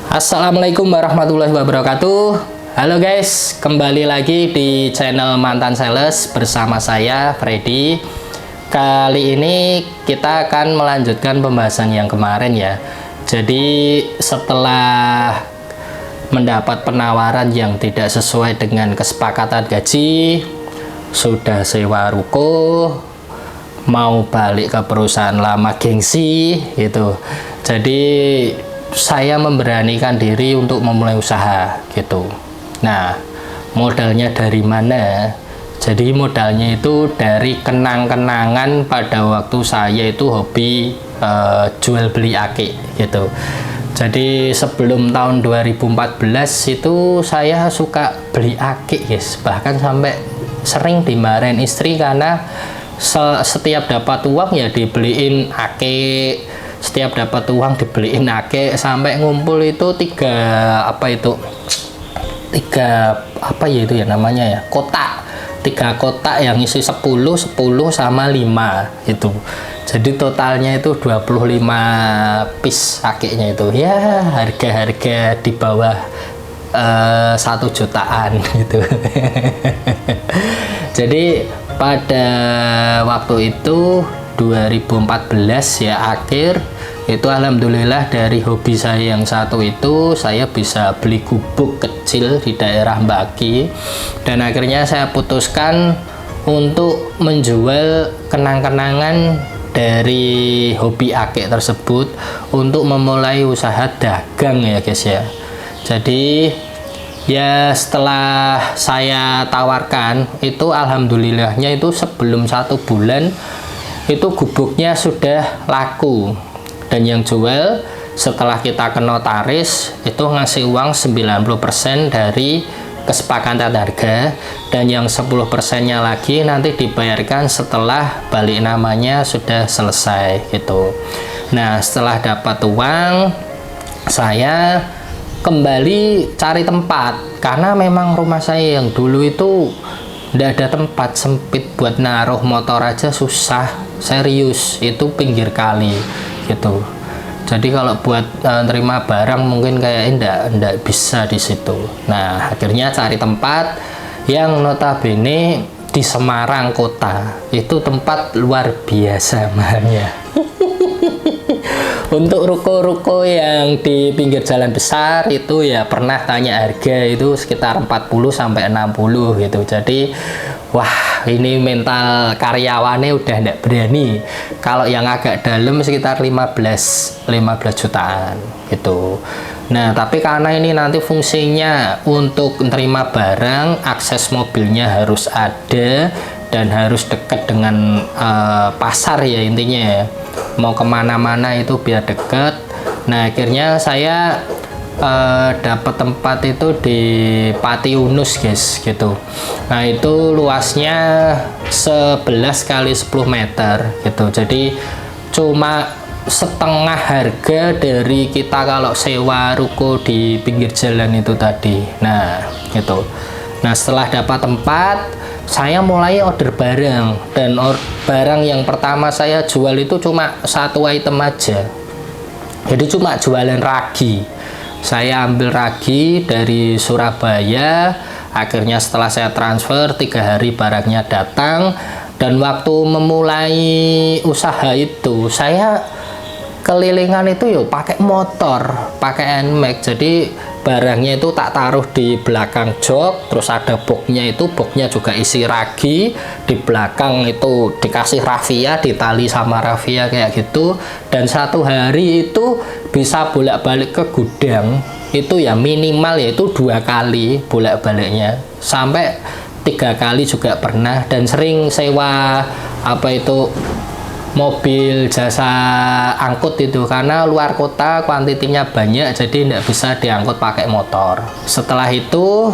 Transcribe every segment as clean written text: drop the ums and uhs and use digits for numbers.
Assalamualaikum warahmatullahi wabarakatuh. Halo guys, kembali lagi di channel Mantan Sales bersama saya Freddy. Kali ini kita akan melanjutkan pembahasan yang kemarin ya. Jadi setelah mendapat penawaran yang tidak sesuai dengan kesepakatan gaji, sudah sewa ruko, mau balik ke perusahaan lama gengsi gitu. Jadi saya memberanikan diri untuk memulai usaha gitu. Nah, modalnya dari mana? Jadi modalnya itu dari kenang-kenangan pada waktu saya itu hobi jual beli ake gitu. Jadi sebelum tahun 2014 itu saya suka beli ake guys. Bahkan sampai sering dimarahin istri karena setiap dapat uang ya dibeliin ake, setiap dapat uang dibeliin ake, sampai ngumpul itu tiga apa ya itu ya namanya ya, tiga kotak yang isi 10 sama 5 itu. Jadi totalnya itu 25 piece akenya itu ya, harga-harga di bawah 1 jutaan gitu. Jadi pada waktu itu 2014 ya akhir itu, alhamdulillah dari hobi saya yang satu itu saya bisa beli gubuk kecil di daerah Mbaki, dan akhirnya saya putuskan untuk menjual kenang-kenangan dari hobi ake tersebut untuk memulai usaha dagang ya guys ya. Jadi ya setelah saya tawarkan itu, alhamdulillahnya itu sebelum 1 bulan itu gubuknya sudah laku, dan yang jual setelah kita ke notaris itu ngasih uang 90% dari kesepakatan harga, dan yang 10% nya lagi nanti dibayarkan setelah balik namanya sudah selesai gitu. Nah, setelah dapat uang saya kembali cari tempat, karena memang rumah saya yang dulu itu tidak ada tempat, sempit, buat naruh motor aja susah, serius, itu pinggir kali gitu. Jadi kalau buat terima barang mungkin kayak enggak bisa di situ. Nah, akhirnya cari tempat yang notabene di Semarang kota. Itu tempat luar biasa mahalnya. Untuk ruko-ruko yang di pinggir jalan besar itu ya pernah tanya harga itu sekitar 40 sampai 60 gitu. Jadi wah, ini mental karyawannya udah enggak berani. Kalau yang agak dalam sekitar 15 jutaan gitu. Nah, tapi karena ini nanti fungsinya untuk menerima barang, akses mobilnya harus ada dan harus dekat dengan pasar ya intinya ya. Mau kemana-mana itu biar deket. Nah, akhirnya saya dapat tempat itu di Pati Unus guys gitu. Nah, itu luasnya 11 kali 10 meter gitu. Jadi cuma setengah harga dari kita kalau sewa ruko di pinggir jalan itu tadi. Nah gitu. Nah, setelah dapat tempat saya mulai order barang, dan barang yang pertama saya jual itu cuma 1 item aja. Jadi cuma jualan ragi. Saya ambil ragi dari Surabaya. Akhirnya setelah saya transfer 3 hari barangnya datang, dan waktu memulai usaha itu saya kelilingan itu yuk pakai motor, pakai NMAX. Jadi barangnya itu tak taruh di belakang jok, terus ada boxnya, itu boxnya juga isi ragi, di belakang itu dikasih rafia, ditali sama rafia kayak gitu. Dan 1 hari itu bisa bolak-balik ke gudang itu ya minimal yaitu 2 kali bolak-baliknya, sampai 3 kali juga pernah. Dan sering sewa mobil jasa angkut itu, karena luar kota kuantitinya banyak, jadi tidak bisa diangkut pakai motor. Setelah itu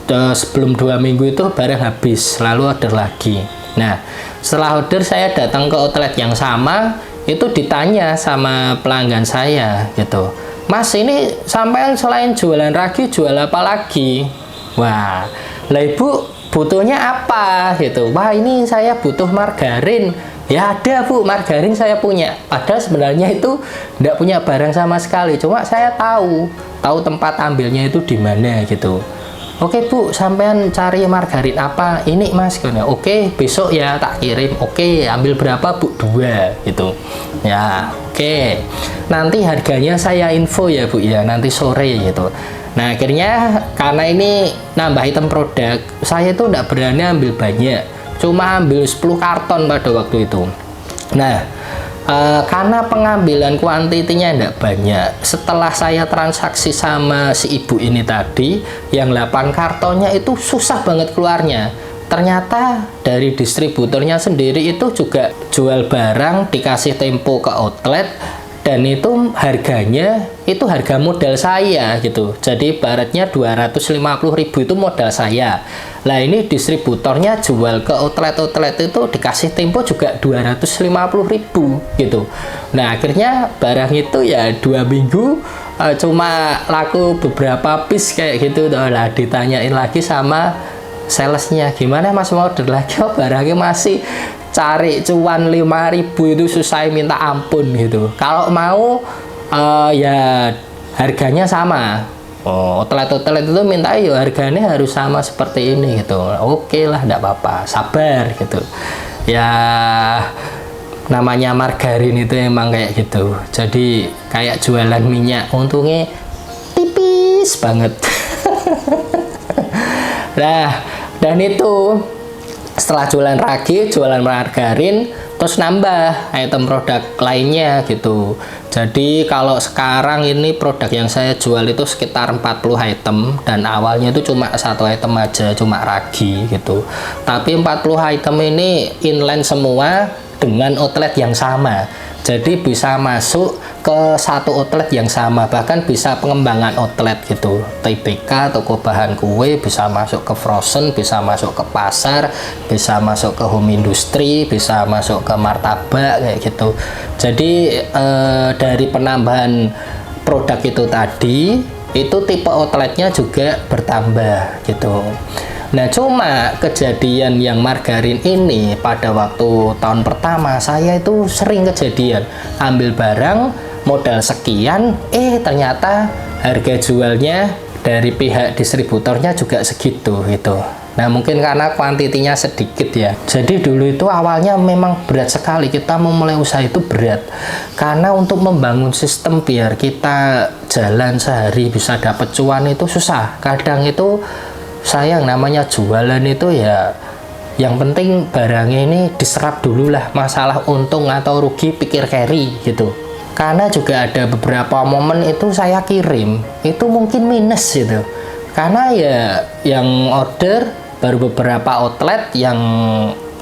sebelum 2 minggu itu barang habis, lalu order lagi. Nah, setelah order saya datang ke outlet yang sama, itu ditanya sama pelanggan saya gitu, Mas, ini sampean selain jualan ragi jual apa lagi? Wah, lah ibu butuhnya apa gitu. Wah, ini saya butuh margarin. Ya ada Bu, margarin saya punya. Padahal sebenarnya itu tidak punya barang sama sekali. Cuma saya tahu tempat ambilnya itu di mana gitu. Oke Bu, sampean cari margarin apa? Ini Mas. Oke, besok ya tak kirim. Oke, ambil berapa Bu? 2 gitu. Ya, oke. Nanti harganya saya info ya Bu ya, nanti sore gitu. Nah, akhirnya karena ini nambah item produk, saya itu tidak berani ambil banyak. Cuma ambil 10 karton pada waktu itu. Nah, karena pengambilan kuantitinya tidak banyak, setelah saya transaksi sama si ibu ini tadi, yang 8 kartonnya itu susah banget keluarnya. Ternyata dari distributornya sendiri itu juga jual barang dikasih tempo ke outlet, dan itu harganya itu harga modal saya gitu. Jadi baratnya 250.000 itu modal saya. Lah ini distributornya jual ke outlet itu dikasih tempo juga 250.000 gitu. Nah akhirnya barang itu ya 2 minggu cuma laku beberapa piece kayak gitu. Lah ditanyain lagi sama salesnya, gimana Mas mau order lagi? Oh, barangnya masih cari cuan 5.000 itu susah minta ampun gitu. Kalau mau ya harganya sama. Oh, outlet itu minta ya harganya harus sama seperti ini gitu. Oke lah, enggak apa-apa, sabar gitu. Ya namanya margarin itu emang kayak gitu. Jadi kayak jualan minyak, untungnya tipis banget. Nah, dan itu setelah jualan ragi, jualan margarin, terus nambah item produk lainnya gitu. Jadi kalau sekarang ini produk yang saya jual itu sekitar 40 item, dan awalnya itu cuma 1 item aja, cuma ragi gitu. Tapi 40 item ini inline semua dengan outlet yang sama. Jadi bisa masuk ke 1 outlet yang sama, bahkan bisa pengembangan outlet gitu. TBK, toko bahan kue, bisa masuk ke frozen, bisa masuk ke pasar, bisa masuk ke home industry, bisa masuk ke martabak kayak gitu. Jadi dari penambahan produk itu tadi, itu tipe outletnya juga bertambah gitu. Nah cuma kejadian yang margarin ini pada waktu tahun pertama saya itu sering kejadian ambil barang modal sekian, ternyata harga jualnya dari pihak distributornya juga segitu gitu. Nah mungkin karena kuantitinya sedikit ya. Jadi dulu itu awalnya memang berat sekali, kita memulai usaha itu berat. Karena untuk membangun sistem biar kita jalan sehari bisa dapat cuan itu susah. Kadang itu sayang, namanya jualan itu ya yang penting barangnya ini diserap dulu lah, masalah untung atau rugi pikir carry gitu. Karena juga ada beberapa momen itu saya kirim itu mungkin minus gitu, karena ya yang order baru beberapa outlet, yang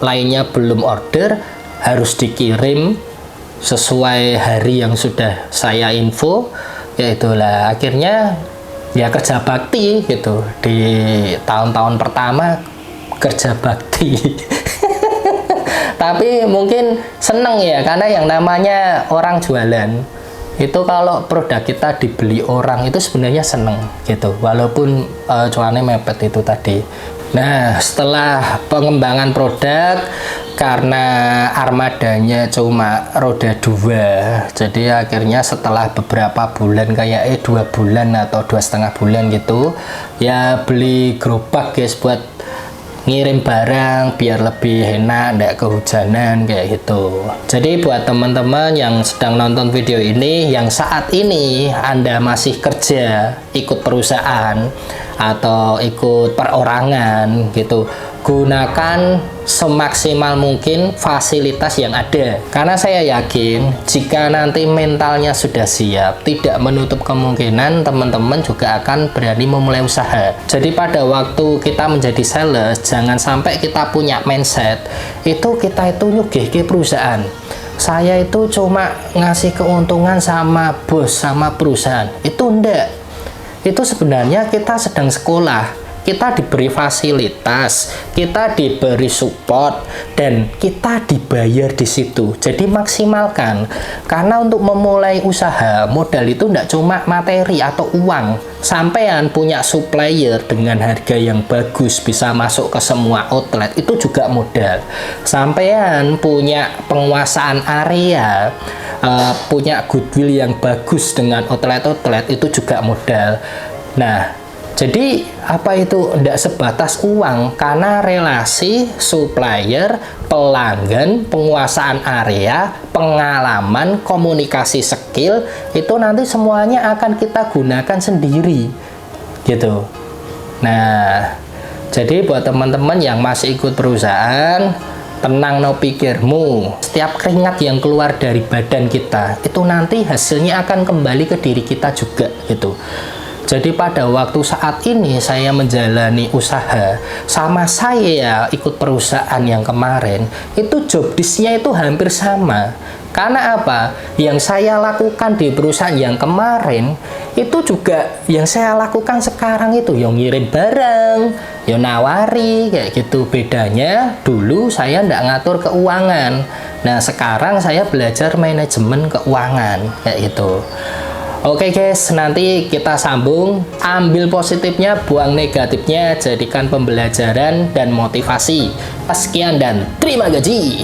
lainnya belum order, harus dikirim sesuai hari yang sudah saya info. Ya itulah akhirnya ya kerja bakti gitu di tahun-tahun pertama, kerja bakti. Tapi mungkin seneng ya, karena yang namanya orang jualan itu kalau produk kita dibeli orang itu sebenarnya seneng gitu, walaupun cuannya mepet itu tadi. Nah setelah pengembangan produk, karena armadanya cuma roda 2, jadi akhirnya setelah beberapa bulan, kayak 2 bulan atau 2,5 bulan gitu ya, beli gerobak guys buat ngirim barang biar lebih enak, nggak kehujanan kayak gitu. Jadi buat teman-teman yang sedang nonton video ini, yang saat ini Anda masih kerja ikut perusahaan atau ikut perorangan gitu, gunakan semaksimal mungkin fasilitas yang ada. Karena saya yakin jika nanti mentalnya sudah siap, tidak menutup kemungkinan teman-teman juga akan berani memulai usaha. Jadi pada waktu kita menjadi sales, jangan sampai kita punya mindset itu kita itu nyugih ke perusahaan. Saya itu cuma ngasih keuntungan sama bos, sama perusahaan. Itu enggak. Itu sebenarnya kita sedang sekolah. kita diberi fasilitas, kita diberi support, dan kita dibayar di situ. Jadi maksimalkan, karena untuk memulai usaha modal itu tidak cuma materi atau uang. Sampean punya supplier dengan harga yang bagus bisa masuk ke semua outlet, itu juga modal. Sampean punya penguasaan area, punya goodwill yang bagus dengan outlet-outlet, itu juga modal. Nah, jadi apa itu tidak sebatas uang, karena relasi supplier, pelanggan, penguasaan area, pengalaman, komunikasi skill itu nanti semuanya akan kita gunakan sendiri gitu. Nah, jadi buat teman-teman yang masih ikut perusahaan, tenang no pikirmu. Setiap keringat yang keluar dari badan kita itu nanti hasilnya akan kembali ke diri kita juga gitu. Jadi pada waktu saat ini saya menjalani usaha, sama saya ikut perusahaan yang kemarin, itu job desk-nya itu hampir sama. Karena apa? Yang saya lakukan di perusahaan yang kemarin, itu juga yang saya lakukan sekarang itu, yang ngirim barang, yang nawari, kayak gitu. Bedanya, dulu saya nggak ngatur keuangan. Nah, sekarang saya belajar manajemen keuangan, kayak gitu. Oke guys, nanti kita sambung. Ambil positifnya, buang negatifnya, jadikan pembelajaran dan motivasi. Sekian dan terima gaji.